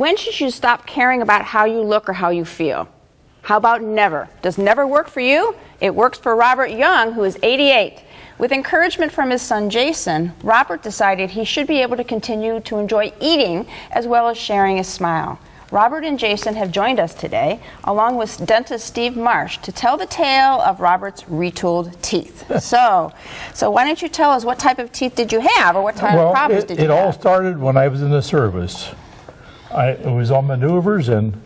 When should you stop caring about how you look or how you feel? How about never? Does never work for you? It works for Robert Young, who is 88. With encouragement from his son Jason, Robert decided he should be able to continue to enjoy eating as well as sharing his smile. Robert and Jason have joined us today, along with dentist Steve Marsh, to tell the tale of Robert's retooled teeth. So why don't you tell us what type of teeth did you have, or what type of problems did you have? It all started when I was in the service. It was on maneuvers, and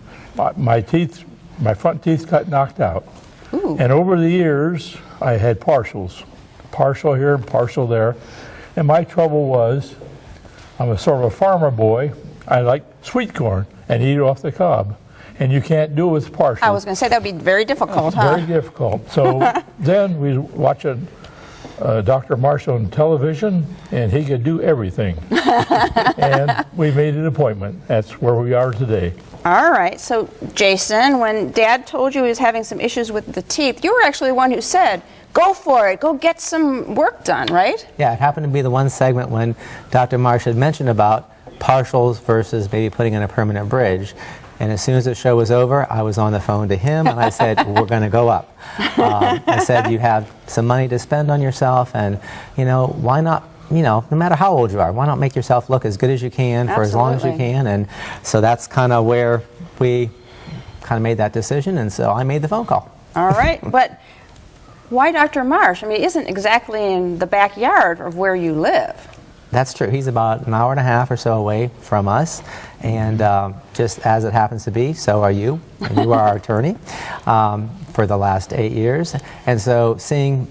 my front teeth got knocked out. Ooh. And over the years, I had partials. Partial here and partial there. And my trouble was, I'm a sort of a farmer boy. I like sweet corn and eat it off the cob. And you can't do it with partial. I was going to say that would be very difficult, huh? Very difficult. So then we watched Dr. Marsh on television, and he could do everything. And we made an appointment. That's where we are today. All right. So, Jason, when Dad told you he was having some issues with the teeth, you were actually the one who said, go for it, go get some work done, right? Yeah, it happened to be the one segment when Dr. Marsh had mentioned about partials versus maybe putting in a permanent bridge. And as soon as the show was over, I was on the phone to him, and I said, we're going to go up. I said, you have some money to spend on yourself, and, why not, no matter how old you are, why not make yourself look as good as you can for as long as you can? And so that's kind of where we kind of made that decision, and so I made the phone call. All right. But why Dr. Marsh? I mean, it isn't exactly in the backyard of where you live. That's true. He's about an hour and a half or so away from us, and just as it happens to be, so are you, and you are our attorney for the last 8 years. And so seeing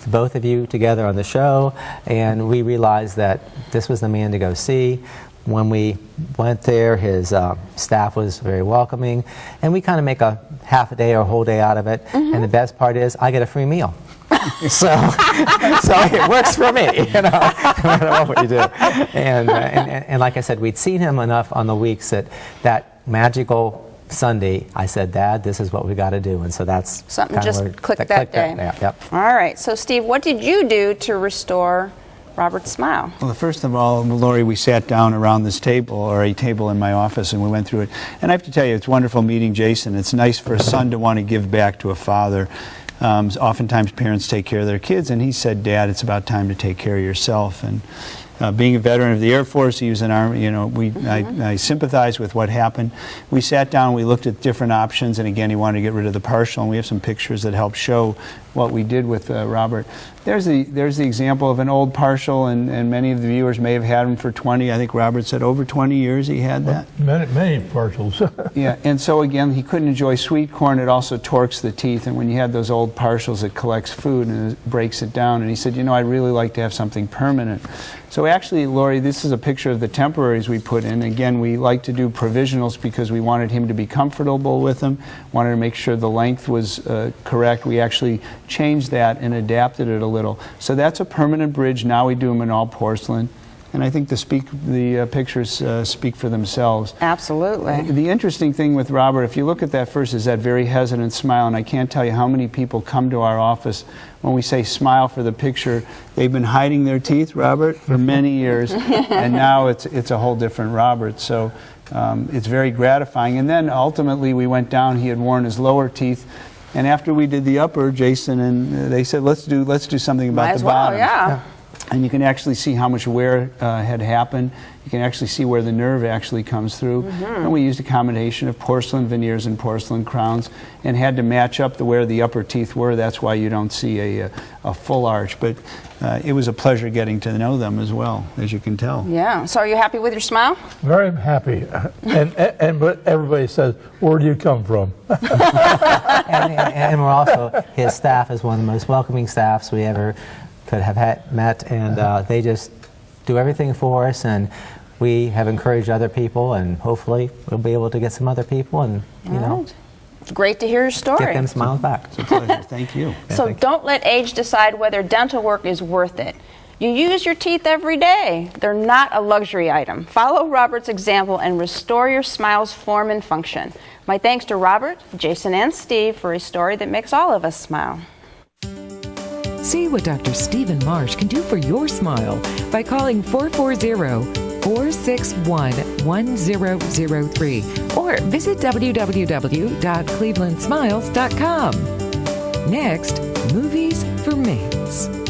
both of you together on the show, and we realized that this was the man to go see. When we went there, his staff was very welcoming, and we kind of make a half a day or a whole day out of it. Mm-hmm. And the best part is I get a free meal. so it works for me, no matter what you do. And like I said, we'd seen him enough on the weeks that magical Sunday, I said, Dad, this is what we got to do. And so that's something just clicked that day. Yep. All right. So, Steve, what did you do to restore Robert's smile? Well, first of all, Lori, we sat down around this table, or a table in my office, and we went through it. And I have to tell you, it's wonderful meeting Jason. It's nice for a son to want to give back to a father. Oftentimes parents take care of their kids, and he said, Dad, it's about time to take care of yourself. And being a veteran of the Air Force, he was an Army, I sympathize with what happened. We sat down, we looked at different options, and again, he wanted to get rid of the partial, and we have some pictures that help show what we did with Robert. There's the example of an old partial, and many of the viewers may have had him for 20, I think Robert said over 20 years he had that. Many partials. Yeah, and so again, he couldn't enjoy sweet corn. It also torques the teeth, and when you have those old partials, it collects food and it breaks it down. And he said, I'd really like to have something permanent. So actually, Lori, this is a picture of the temporaries we put in. Again, we like to do provisionals because we wanted him to be comfortable with them, wanted to make sure the length was correct. We actually changed that and adapted it a little. So that's a permanent bridge. Now we do them in all porcelain. And I think the pictures speak for themselves. Absolutely. The interesting thing with Robert, if you look at that first, is that very hesitant smile. And I can't tell you how many people come to our office when we say smile for the picture. They've been hiding their teeth, Robert, for many years. And now it's a whole different Robert. So it's very gratifying. And then ultimately we went down. He had worn his lower teeth. And after we did the upper, Jason and they said, let's do something about the bottom. Yeah. And you can actually see how much wear had happened. You can actually see where the nerve actually comes through. Mm-hmm. And we used a combination of porcelain veneers and porcelain crowns and had to match up where the upper teeth were. That's why you don't see a full arch. But it was a pleasure getting to know them as well, as you can tell. Yeah. So are you happy with your smile? Very happy. And but everybody says, where do you come from? and we're also, his staff is one of the most welcoming staffs we ever could have met, and they just do everything for us, and we have encouraged other people, and hopefully we'll be able to get some other people, and It's great to hear your story. get them smiles back. It's a pleasure. Thank you. So don't let age decide whether dental work is worth it. You use your teeth every day. They're not a luxury item. Follow Robert's example and restore your smile's form and function. My thanks to Robert, Jason, and Steve for a story that makes all of us smile. See what Dr. Stephen Marsh can do for your smile by calling 440 461-1003 or visit www.clevelandsmiles.com. Next, Movies for Mates.